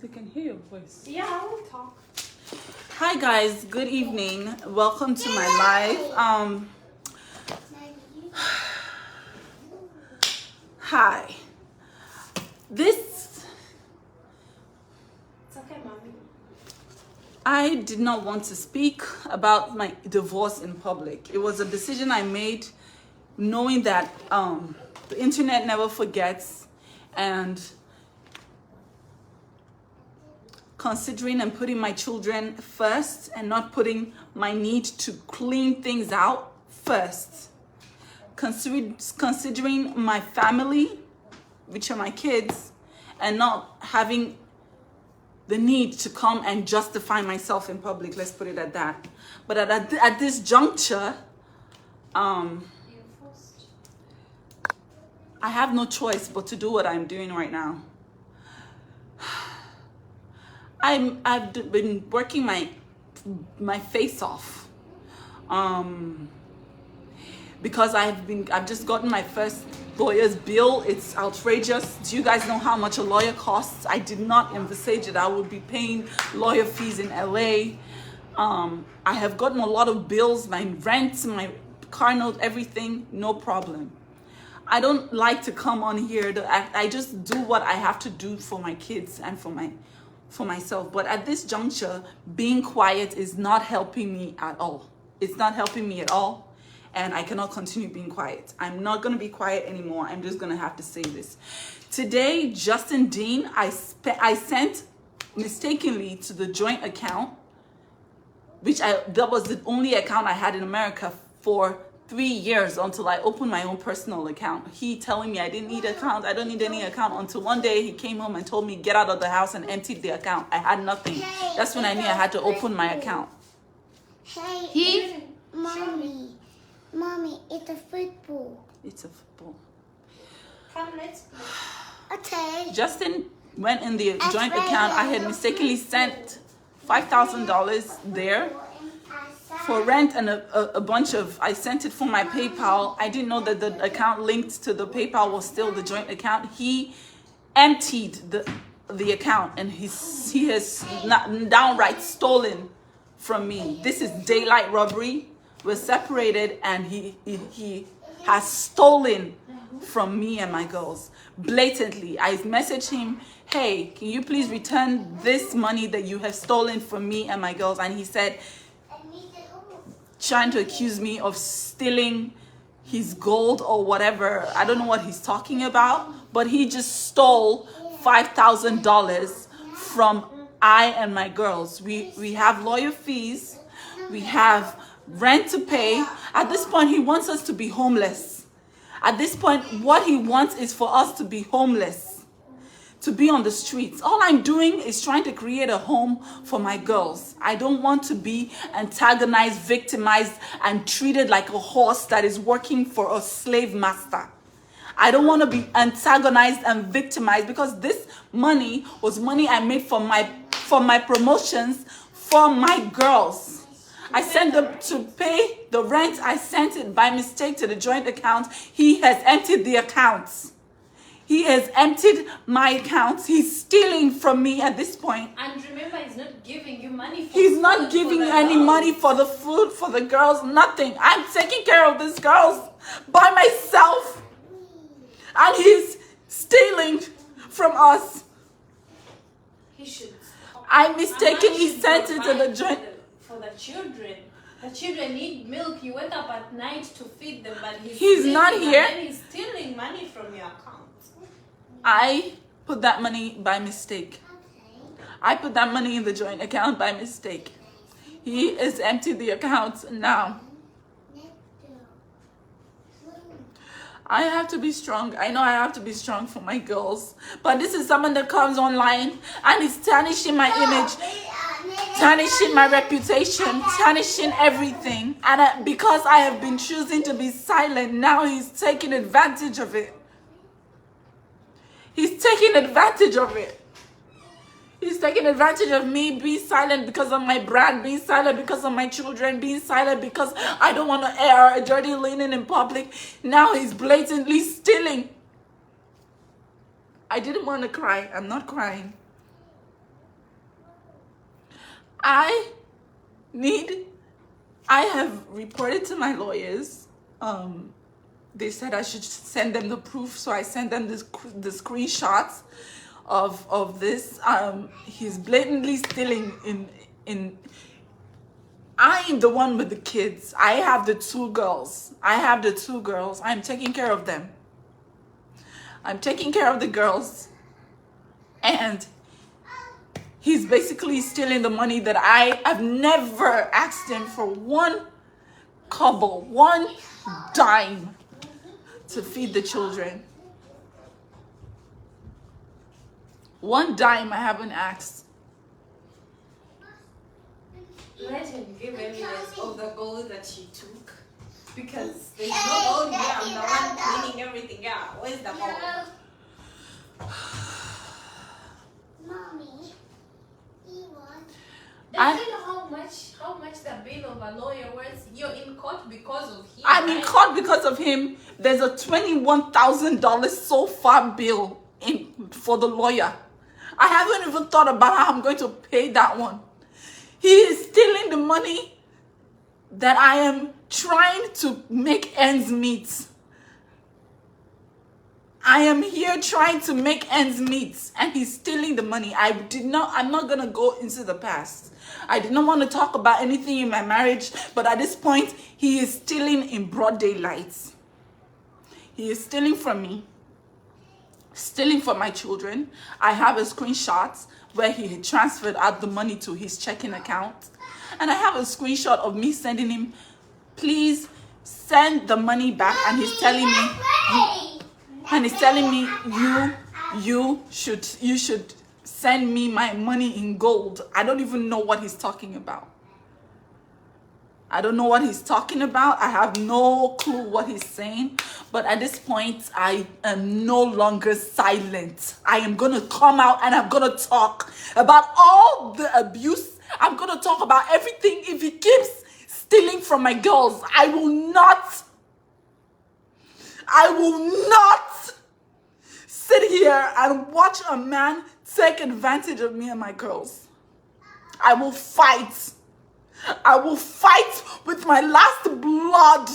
They can hear your voice. Yeah, I will talk. Hi guys, good evening. Welcome to my live. Hi. It's okay, mommy. I did not want to speak about my divorce in public. It was a decision I made knowing that the internet never forgets, and considering and putting my children first and not putting my need to clean things out first. Considering my family, which are my kids, and not having the need to come and justify myself in public. Let's put it at that. But at this juncture, I have no choice but to do what I'm doing right now. I've been working my face off, because I've just gotten my first lawyer's bill. It's outrageous. Do you guys know how much a lawyer costs? I did not envisage that I would be paying lawyer fees in LA. I have gotten a lot of bills, my rent, my car note, everything, no problem. I don't like to come on here. I just do what I have to do for my kids and for myself. But at this juncture, being quiet is not helping me at all. It's not helping me at all. And I cannot continue being quiet. I'm not going to be quiet anymore. I'm just going to have to say this. Today, Justin Dean, I sent mistakenly to the joint account, that was the only account I had in America for 3 years until I opened my own personal account. He telling me I didn't need an account. I don't need any account, until one day he came home and told me get out of the house and emptied the account. I had nothing. That's when I knew I had to open my account. Hey, Mommy, it's a football. It's a football. Come, let's play. Okay. Justin went in the joint account. I had mistakenly sent $5,000 there for rent and a bunch of, I sent it for my PayPal. I didn't know that the account linked to the PayPal was still the joint account. He emptied the account, and he has not downright stolen from me. This is daylight robbery. We're separated, and he has stolen from me and my girls blatantly. I messaged him, hey, can you please return this money that you have stolen from me and my girls? And he said, trying to accuse me of stealing his gold or whatever. I don't know what he's talking about, but he just stole $5,000 from I and my girls. We have lawyer fees. We have rent to pay. At this point, he wants us to be homeless. At this point, what he wants is for us to be homeless, to be on the streets. All I'm doing is trying to create a home for my girls. I don't want to be antagonized, victimized, and treated like a horse that is working for a slave master. I don't want to be antagonized and victimized, because this money was money I made for my promotions for my girls. I sent them to pay the rent. I sent it by mistake to the joint account. He has emptied the accounts. He has emptied my accounts. He's stealing from me at this point. And remember, he's not giving you money for He's not giving any money for the food, for the girls, nothing. I'm taking care of these girls by myself. And he's stealing from us. He should. I mistakenly sent it to the joint. For the children. The children need milk. You wake up at night to feed them, but He's not here. And then he's stealing money from your account. I put that money by mistake. I put that money in the joint account by mistake. He has emptied the account now. I have to be strong. I know I have to be strong for my girls. But this is someone that comes online and is tarnishing my image, tarnishing my reputation, tarnishing everything. And because I have been choosing to be silent, now he's taking advantage of it. He's taking advantage of it. He's taking advantage of me being silent because of my brand, being silent because of my children, being silent because I don't want to air a dirty linen in public. Now he's blatantly stealing. I didn't want to cry. I'm not crying. I have reported to my lawyers. They said I should send them the proof, so I sent them the screenshots of this. He's blatantly stealing in. I am the one with the kids. I have the two girls. I'm taking care of them. I'm taking care of the girls. And he's basically stealing the money that I have never asked him for one kobo, one dime to feed the children. One dime I haven't asked. Let him give evidence of the gold that she took. Because there's no gold here. I'm the one cleaning everything out. Where's the gold? Mommy, he wants. Does you know how much the bill of a lawyer was? You're in court because of him. I'm in court because of him. There's a $21,000 so far bill for the lawyer. I haven't even thought about how I'm going to pay that one. He is stealing the money that I am trying to make ends meet. I am here trying to make ends meet, and he's stealing the money. I'm not going to go into the past. I did not want to talk about anything in my marriage, but at this point, he is stealing in broad daylight. He is stealing from me, stealing from my children. I have a screenshot where he had transferred out the money to his checking account. And I have a screenshot of me sending him, please send the money back. And he's telling me, you should send me my money in gold. I don't even know what he's talking about. I don't know what he's talking about. I have no clue what he's saying. But at this point, I am no longer silent. I am going to come out and I'm going to talk about all the abuse. I'm going to talk about everything. If he keeps stealing from my girls, I will not sit here and watch a man take advantage of me and my girls. I will fight. I will fight with my last blood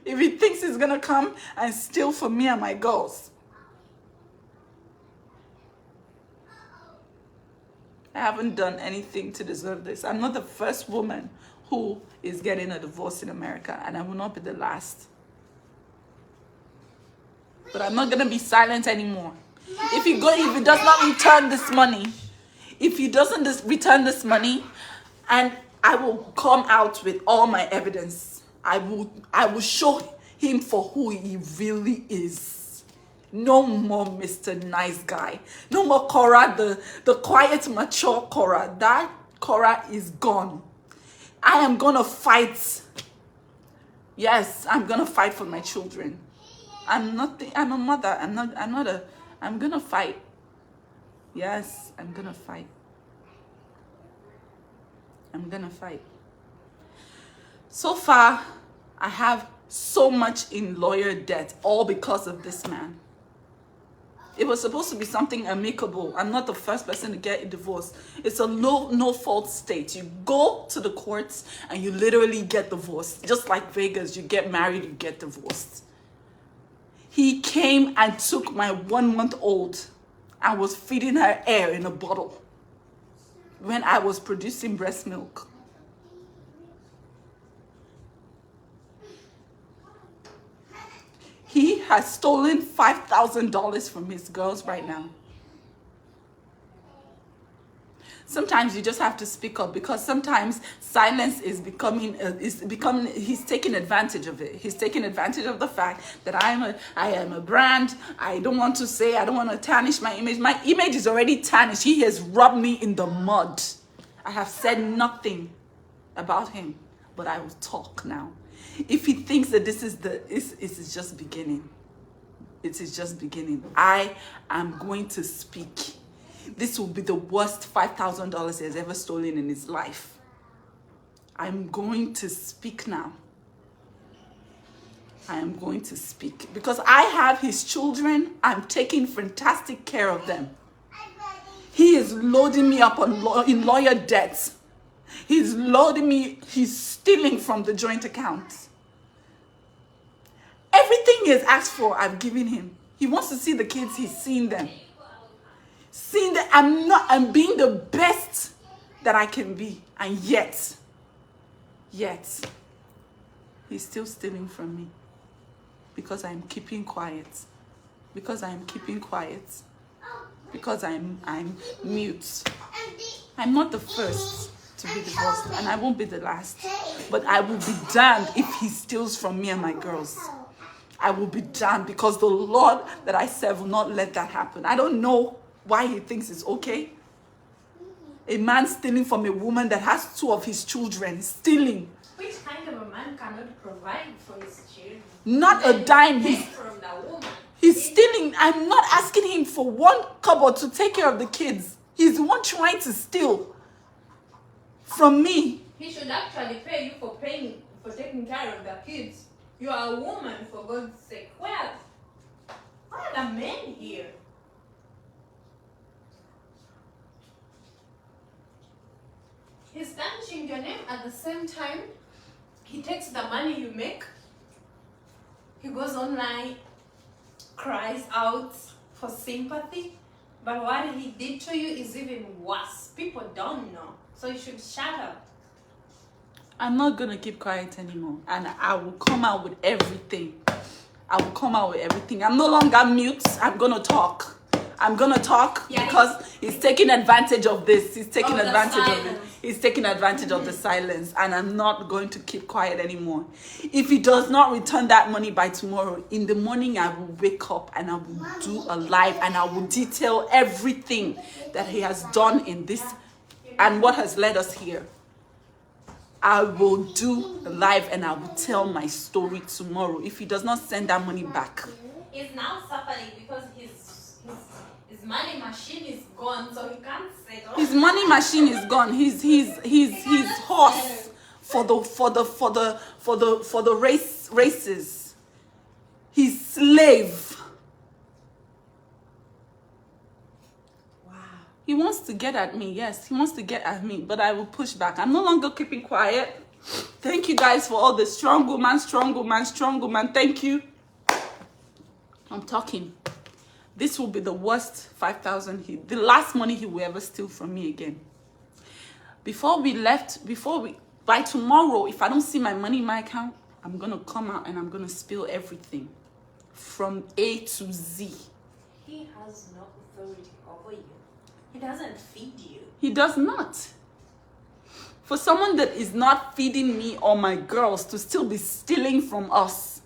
if he thinks he's going to come and steal from me and my girls. I haven't done anything to deserve this. I'm not the first woman who is getting a divorce in America, and I will not be the last. But I'm not going to be silent anymore. If he does not return this money, and I will come out with all my evidence. I will show him for who he really is. No more Mr. Nice Guy. No more Korra, the quiet, mature Korra. That Korra is gone. I am gonna fight. Yes, I'm gonna fight for my children. I'm a mother. I'm gonna fight. Yes, I'm gonna fight. I'm gonna fight. So far, I have so much in lawyer debt, all because of this man. It was supposed to be something amicable. I'm not the first person to get a divorce. It's a no fault state. You go to the courts and you literally get divorced. Just like Vegas, you get married, you get divorced. He came and took my 1-month-old and was feeding her air in a bottle when I was producing breast milk. He has stolen $5,000 from his girls right now. Sometimes you just have to speak up, because sometimes silence is he's taking advantage of it. He's taking advantage of the fact that I am a brand. I don't want to tarnish my image. My image is already tarnished. He has rubbed me in the mud. I have said nothing about him, but I will talk now. If he thinks that this is just beginning, it is just beginning. I am going to speak. This will be the worst $5,000 he has ever stolen in his life. I'm going to speak now. I am going to speak because I have his children. I'm taking fantastic care of them. He is loading me up in lawyer debts He's loading me. He's stealing from the joint account. Everything he has asked for, I've given him. He wants to see the kids. He's seen them. Seeing that I'm being the best that I can be. And yet, he's still stealing from me. Because I'm keeping quiet. Because I'm keeping quiet. Because I'm mute. I'm not the first to be divorced, and I won't be the last. But I will be damned if he steals from me and my girls. I will be damned, because the Lord that I serve will not let that happen. I don't know why he thinks it's okay. A man stealing from a woman that has 2 of his children. Stealing. Which kind of a man cannot provide for his children? Not a dime. From the woman. He's stealing. I'm not asking him for 1 kobo to take care of the kids. He's the one trying to steal from me. He should actually pay you for taking care of the kids. You are a woman, for God's sake. Where are the men here? He's tarnishing your name. At the same time, he takes the money you make. He goes online, cries out for sympathy. But what he did to you is even worse. People don't know. So you should shut up. I'm not going to keep quiet anymore. And I will come out with everything. I will come out with everything. I'm no longer mute. I'm going to talk. I'm going to talk because he's taking advantage of this. He's taking advantage of it. He's taking advantage of the silence. And I'm not going to keep quiet anymore. If he does not return that money by tomorrow, in the morning I will wake up and I will do a live and I will detail everything that he has done in this and what has led us here. I will do a live and I will tell my story tomorrow if he does not send that money back. He's now suffering because his money machine is gone, so he can't settle. His money machine is gone. His horse for the races. His slave. Wow. He wants to get at me. Yes, he wants to get at me, but I will push back. I'm no longer keeping quiet. Thank you guys for all the strong woman. Thank you. I'm talking. This will be the worst 5,000 the last money he will ever steal from me again. By tomorrow, if I don't see my money in my account, I'm going to come out and I'm going to spill everything from A to Z. He has no authority over you. He doesn't feed you. He does not. For someone that is not feeding me or my girls to still be stealing from us.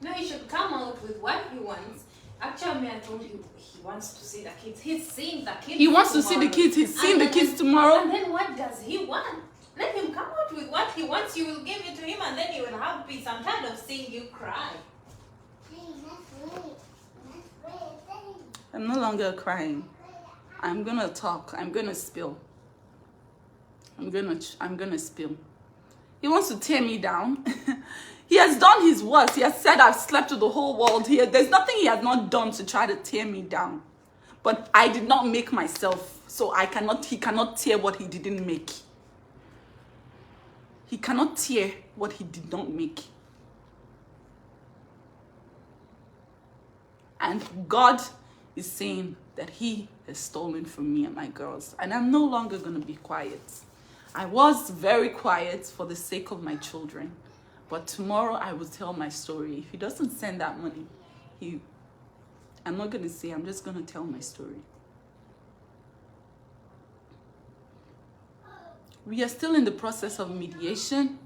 No, he should come out with what he wants. Actually, I told you he wants to see the kids. He's seeing the kids. He wants to see the kids. He's seeing the kids tomorrow. And then what does he want? Let him come out with what he wants. You will give it to him and then he will have peace. I'm tired of seeing you cry. I'm no longer crying. I'm going to talk. I'm going to spill. I'm gonna spill. He wants to tear me down. He has done his worst. He has said I've slept with the whole world here. There's nothing he has not done to try to tear me down. But I did not make myself. So he cannot tear what he didn't make. He cannot tear what he did not make. And God is saying that he has stolen from me and my girls. And I'm no longer going to be quiet. I was very quiet for the sake of my children. But tomorrow I will tell my story. If he doesn't send that money, I'm not going to say, I'm just going to tell my story. We are still in the process of mediation.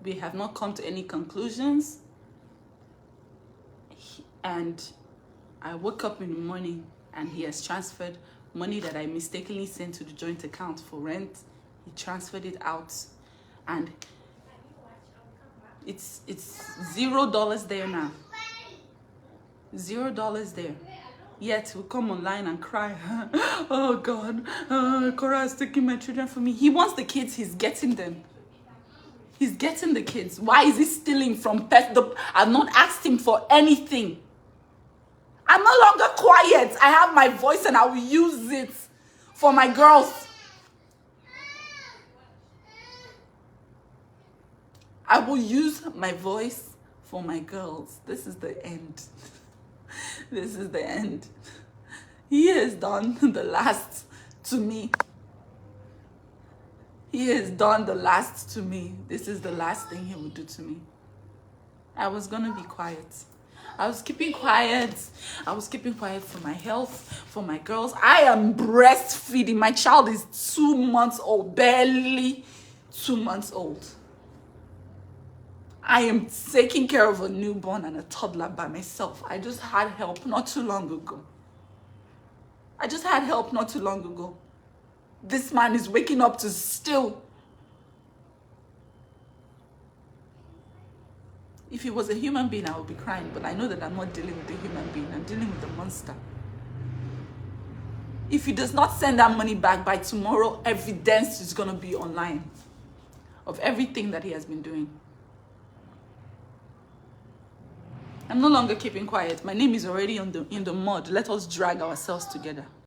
We have not come to any conclusions. And I woke up in the morning and he has transferred money that I mistakenly sent to the joint account for rent. He transferred it out. And it's $0 there now. $0 there. Yet he'll come online and cry. Oh God, Korra is taking my children from me. He wants the kids, he's getting them. He's getting the kids. Why is he stealing from pets? I've not asked him for anything. I'm no longer quiet. I have my voice and I will use it for my girls. I will use my voice for my girls. This is the end. This is the end. He has done the last to me. He has done the last to me. This is the last thing he will do to me. I was gonna be quiet. I was keeping quiet. I was keeping quiet for my health, for my girls. I am breastfeeding. My child is 2 months old, barely 2 months old. I am taking care of a newborn and a toddler by myself. I just had help not too long ago. I just had help not too long ago. This man is waking up to still. If he was a human being, I would be crying, but I know that I'm not dealing with a human being. I'm dealing with a monster. If he does not send that money back by tomorrow, evidence is going to be online of everything that he has been doing. I'm no longer keeping quiet. My name is already in the mud. Let us drag ourselves together.